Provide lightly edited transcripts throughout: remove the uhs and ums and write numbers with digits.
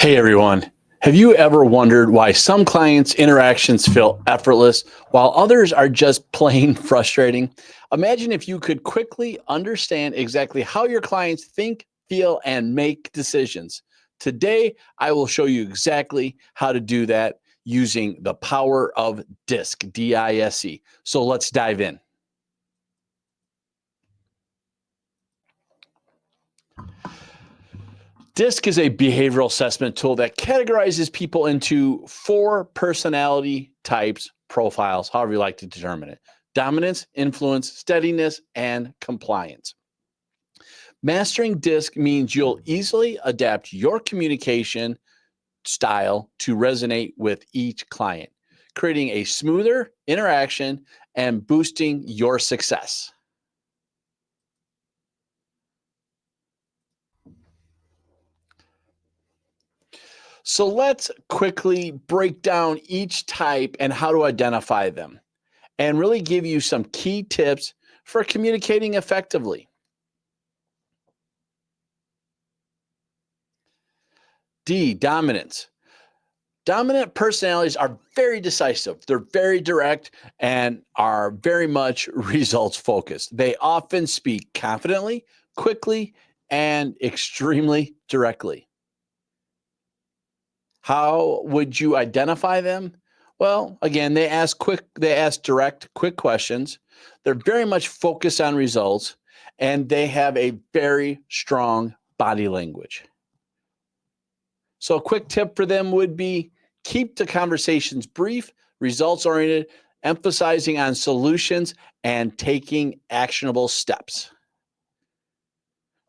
Hey everyone. Have you ever wondered why some clients' interactions feel effortless while others are just plain frustrating? Imagine if you could quickly understand exactly how your clients think, feel, and make decisions. Today, I will show you exactly how to do that using the power of DISC, DISC. So let's dive in. DISC is a behavioral assessment tool that categorizes people into four personality types, profiles, however you like to determine it: dominance, influence, steadiness, and compliance. Mastering DISC means you'll easily adapt your communication style to resonate with each client, creating a smoother interaction and boosting your success. So let's quickly break down each type and how to identify them, and really give you some key tips for communicating effectively. D, dominance. Dominant personalities are very decisive. They're very direct and are very much results focused. They often speak confidently, quickly, and extremely directly. How would you identify them? Well, again, they ask direct, quick questions. They're very much focused on results, and they have a very strong body language. So a quick tip for them would be keep the conversations brief, results oriented, emphasizing on solutions and taking actionable steps.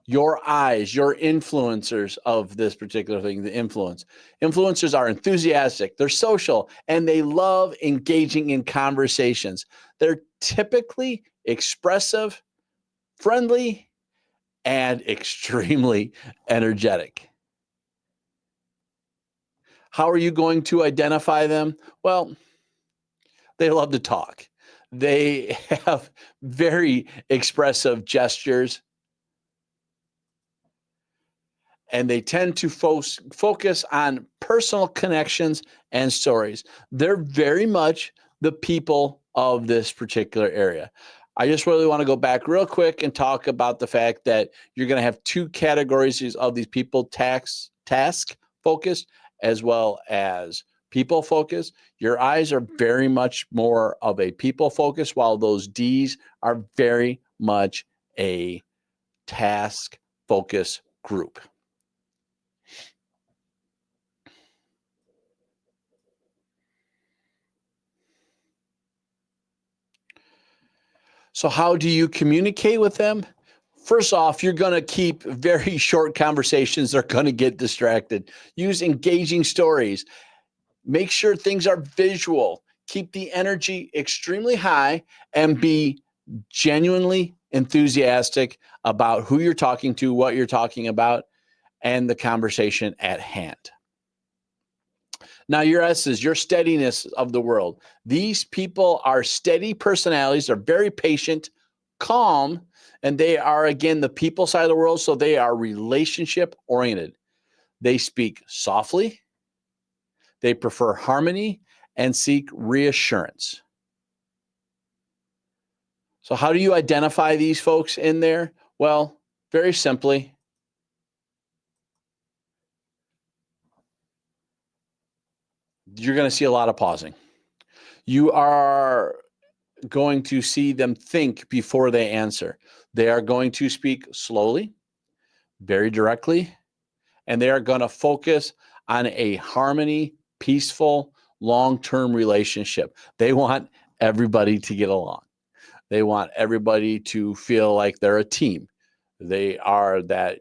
Your eyes, your influencers of this particular thing, the influence. Influencers are enthusiastic, they're social, and they love engaging in conversations. They're typically expressive, friendly, and extremely energetic. How are you going to identify them? Well, they love to talk. They have very expressive gestures, and they tend to focus on personal connections and stories. They're very much the people of this particular area. I just really want to go back real quick and talk about the fact that you're going to have two categories of these people: task focused as well as people focused. Your eyes are very much more of a people focus, while those D's are very much a task focus group. So, how do you communicate with them? First off, you're going to keep very short conversations. They're going to get distracted. Use engaging stories. Make sure things are visual. Keep the energy extremely high and be genuinely enthusiastic about who you're talking to, what you're talking about, and the conversation at hand. Now, your S's, your steadiness of the world. These people are steady personalities. They're very patient, calm, and they are, again, the people side of the world. So they are relationship oriented. They speak softly, they prefer harmony, and seek reassurance. So, how do you identify these folks in there? Well, very simply, you're going to see a lot of pausing. You are going to see them think before they answer. They are going to speak slowly, very directly, and they are going to focus on a harmony, peaceful, long term relationship. They want everybody to get along, they want everybody to feel like they're a team. They are that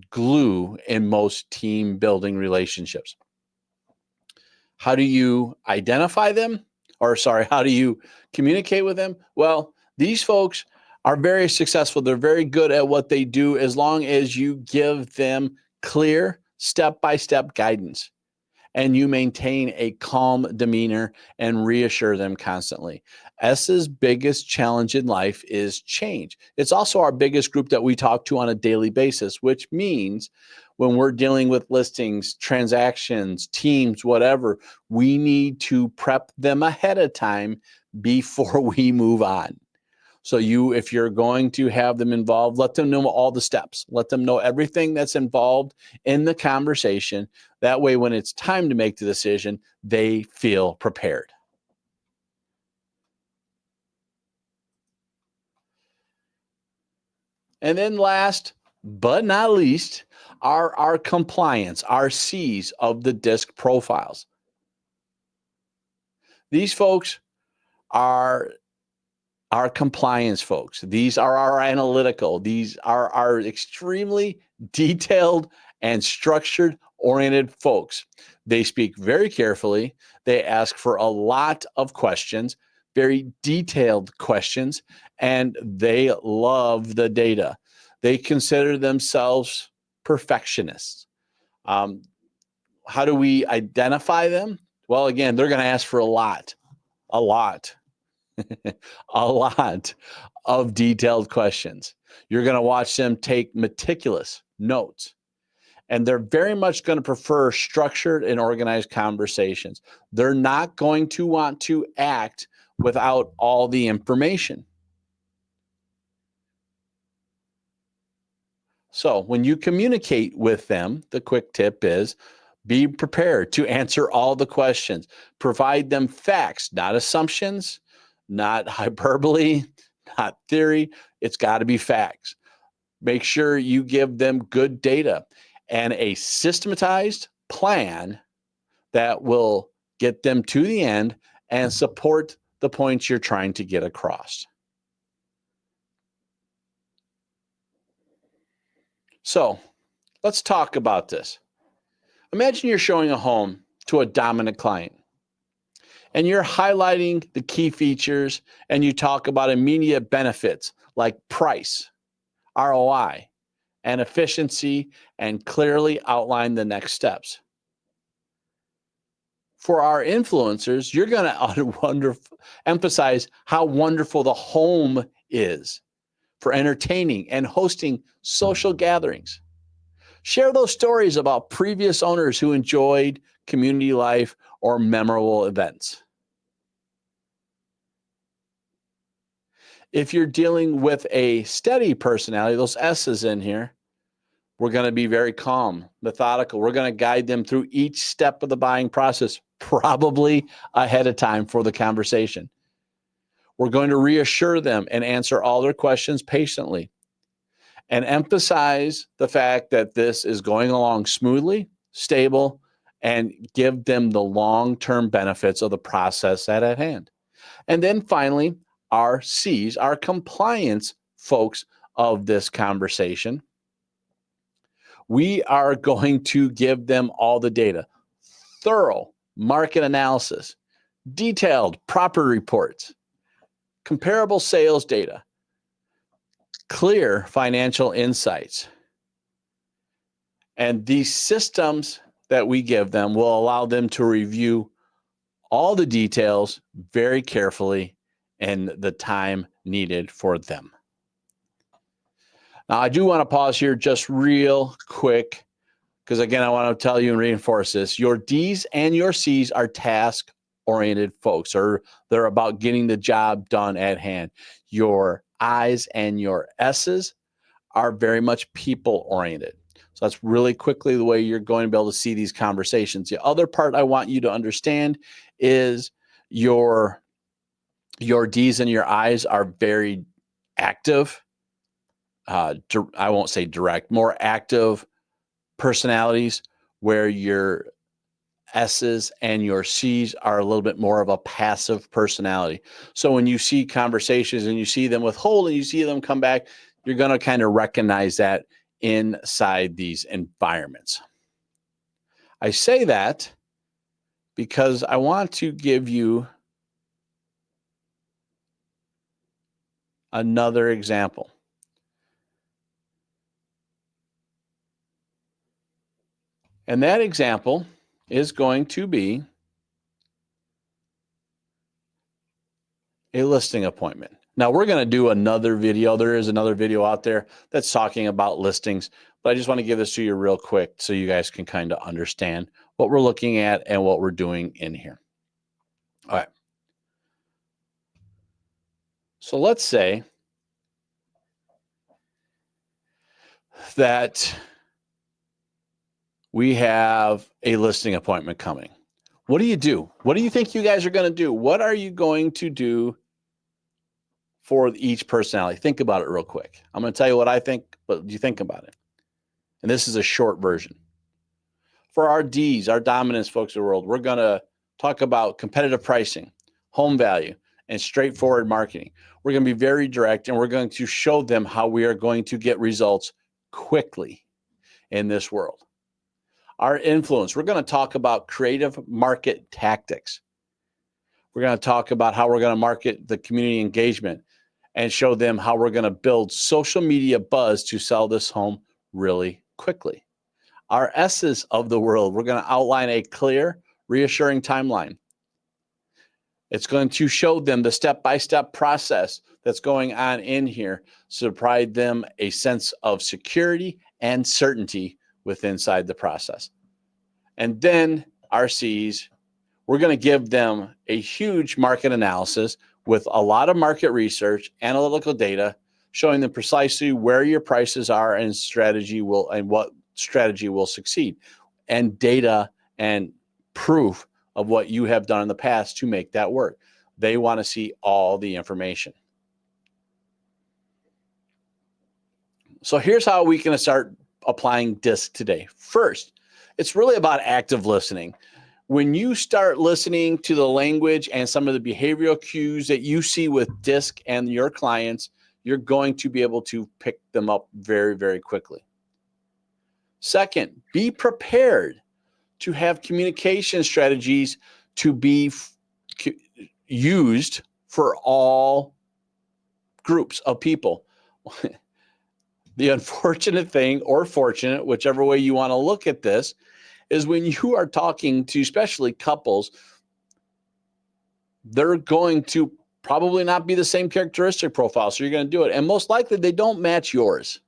glue in most team building relationships. How do you identify them? Or, sorry, how do you communicate with them? Well, these folks are very successful. They're very good at what they do as long as you give them clear step by step guidance. and you maintain a calm demeanor and reassure them constantly. S's biggest challenge in life is change. It's also our biggest group that we talk to on a daily basis, which means when we're dealing with listings, transactions, teams, whatever, we need to prep them ahead of time before we move on. So if you're going to have them involved, let them know all the steps. Let them know everything that's involved in the conversation. That way, when it's time to make the decision, they feel prepared. And then last but not least are our compliance, our C's of the DISC profiles. These folks are our compliance folks. These are our analytical. These are our extremely detailed and structured oriented folks. They speak very carefully. They ask for a lot of questions, very detailed questions, and they love the data. They consider themselves perfectionists. Um, how do we identify them? Well, again, they're going to ask for a lot, a lot. A lot of detailed questions. You're going to watch them take meticulous notes, and they're very much going to prefer structured and organized conversations. They're not going to want to act without all the information. So when you communicate with them, the quick tip is be prepared to answer all the questions. Provide them facts, not assumptions, not hyperbole, not theory. It's got to be facts. Make sure you give them good data and a systematized plan that will get them to the end and support the points you're trying to get across. So let's talk about this. Imagine you're showing a home to a dominant client and you're highlighting the key features and you talk about immediate benefits like price, ROI, and efficiency, and clearly outline the next steps. For our influencers, you're going to emphasize how wonderful the home is for entertaining and hosting social gatherings. Share those stories about previous owners who enjoyed community life or memorable events. If you're dealing with a steady personality, those S's in here, we're going to be very calm, methodical. We're going to guide them through each step of the buying process, probably ahead of time for the conversation. We're going to reassure them and answer all their questions patiently and emphasize the fact that this is going along smoothly, stable, and give them the long-term benefits of the process at hand. And then finally, our C's, our compliance folks of this conversation. We are going to give them all the data, thorough market analysis, detailed property reports, comparable sales data, clear financial insights. And these systems that we give them will allow them to review all the details very carefully in the time needed for them. Now, I do want to pause here just real quick because, again, I want to tell you and reinforce this. Your D's and your C's are task-oriented folks, or they're about getting the job done at hand. Your I's and your S's are very much people-oriented. So that's really quickly the way you're going to be able to see these conversations. The other part I want you to understand is your D's and your I's are very active. I won't say direct, more active personalities, where your S's and your C's are a little bit more of a passive personality. So when you see conversations and you see them withhold and you see them come back, you're going to kind of recognize that inside these environments. I say that because I want to give you another example. And that example is going to be a listing appointment. Now we're going to do another video. There is another video out there that's talking about listings, but I just want to give this to you real quick so you guys can kind of understand what we're looking at and what we're doing in here. All right. So let's say that we have a listing appointment coming. What do you do? What do you think you guys are going to do? What are you going to do for each personality? Think about it real quick. I'm going to tell you what I think, but you think about it. And this is a short version. For our Ds, our dominance folks of the world, we're going to talk about competitive pricing, home value, and straightforward marketing. We're going to be very direct, and we're going to show them how we are going to get results quickly in this world. Our influence, we're going to talk about creative market tactics. We're going to talk about how we're going to market the community engagement and show them how we're going to build social media buzz to sell this home really quickly. Our S's of the world, we're going to outline a clear, reassuring timeline. It's going to show them the step-by-step process that's going on in here to provide them a sense of security and certainty inside the process. And then our C's, we're going to give them a huge market analysis with a lot of market research, analytical data, showing them precisely where your prices are and what strategy will succeed, and data and proof of what you have done in the past to make that work. They want to see all the information. So here's how we can start applying DISC today. First, it's really about active listening. When you start listening to the language and some of the behavioral cues that you see with DISC and your clients, you're going to be able to pick them up very, very quickly. Second, be prepared to have communication strategies to be used for all groups of people. The unfortunate thing, or fortunate, whichever way you want to look at this, is when you are talking to especially couples, they're going to probably not be the same characteristic profile. So you're going to do it. And most likely they don't match yours.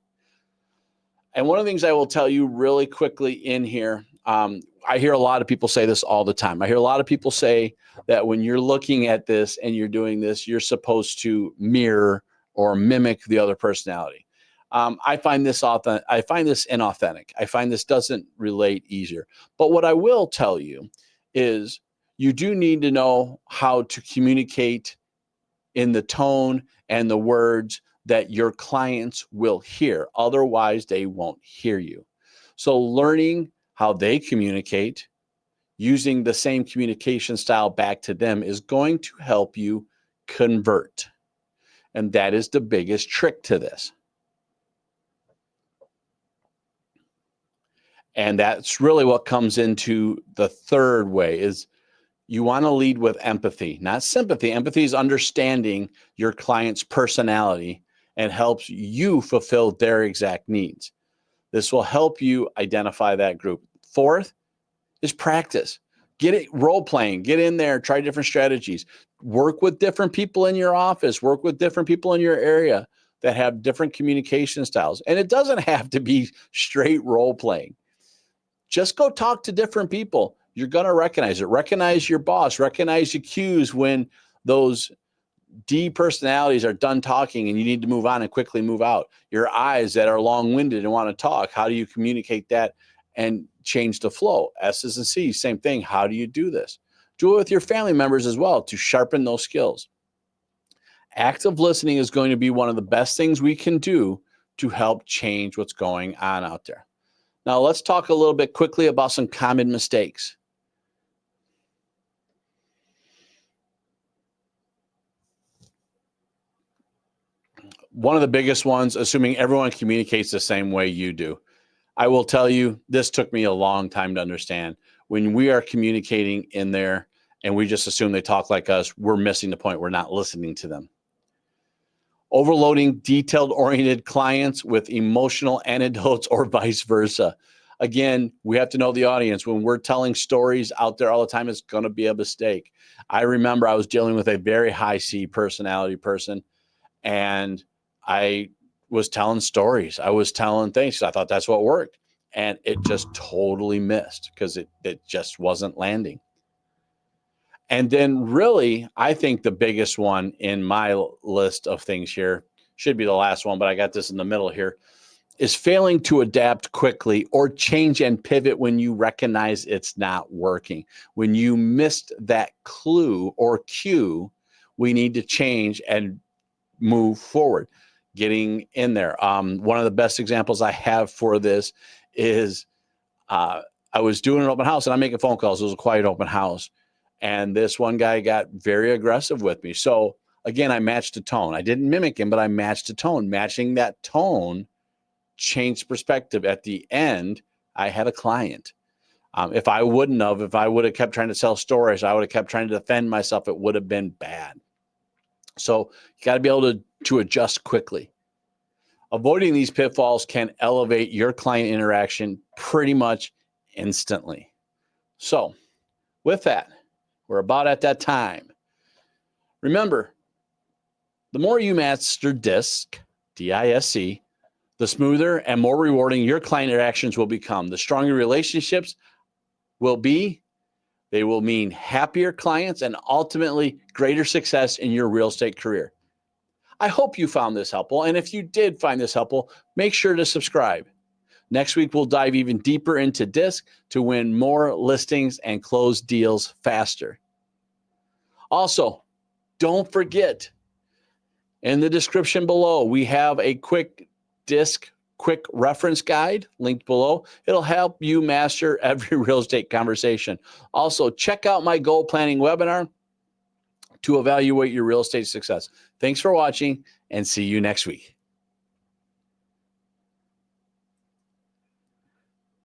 And one of the things I will tell you really quickly in here, I hear a lot of people say this all the time. I hear a lot of people say that when you're looking at this and you're doing this, you're supposed to mirror or mimic the other personality. I find this inauthentic. I find this doesn't relate easier. But what I will tell you is you do need to know how to communicate in the tone and the words that your clients will hear. Otherwise, they won't hear you. So learning how they communicate, using the same communication style back to them is going to help you convert. And that is the biggest trick to this. And that's really what comes into the third way is you want to lead with empathy, not sympathy. Empathy is understanding your client's personality and helps you fulfill their exact needs. This will help you identify that group. Fourth is practice. Get it role playing, get in there, try different strategies, work with different people in your office, work with different people in your area that have different communication styles. And it doesn't have to be straight role playing. Just go talk to different people. You're going to recognize it. Recognize your boss. Recognize the cues when those D personalities are done talking and you need to move on and quickly move out. Your eyes that are long-winded and want to talk. How do you communicate that and change the flow? S's and C's, same thing. How do you do this? Do it with your family members as well to sharpen those skills. Active listening is going to be one of the best things we can do to help change what's going on out there. Now, let's talk a little bit quickly about some common mistakes. One of the biggest ones, assuming everyone communicates the same way you do. I will tell you, this took me a long time to understand. When we are communicating in there and we just assume they talk like us, we're missing the point. We're not listening to them. Overloading detailed-oriented clients with emotional anecdotes or vice versa. Again, we have to know the audience. When we're telling stories out there all the time, it's going to be a mistake. I remember I was dealing with a very high C personality person, and I was telling stories. I was telling things. I thought that's what worked. And it just totally missed because it just wasn't landing. And then really, I think the biggest one in my list of things here should be the last one, but I got this in the middle here, is failing to adapt quickly or change and pivot when you recognize it's not working. When you missed that clue or cue, we need to change and move forward, getting in there. One of the best examples I have for this is I was doing an open house and I'm making phone calls. It was a quiet open house. And this one guy got very aggressive with me. So again, I matched a tone. I didn't mimic him, but I matched a tone. Matching that tone changed perspective. At the end, I had a client. If I would have kept trying to sell stories, I would have kept trying to defend myself, it would have been bad. So you got to be able to adjust quickly. Avoiding these pitfalls can elevate your client interaction pretty much instantly. So with that, we're about at that time. Remember, the more you master DISC, D-I-S-C, the smoother and more rewarding your client interactions will become. The stronger relationships will be. They will mean happier clients and ultimately greater success in your real estate career. I hope you found this helpful. And if you did find this helpful, make sure to subscribe. Next week, we'll dive even deeper into DISC to win more listings and close deals faster. Also, don't forget, in the description below, we have a quick DISC quick reference guide linked below. It'll help you master every real estate conversation. Also, check out my goal planning webinar to evaluate your real estate success. Thanks for watching and see you next week.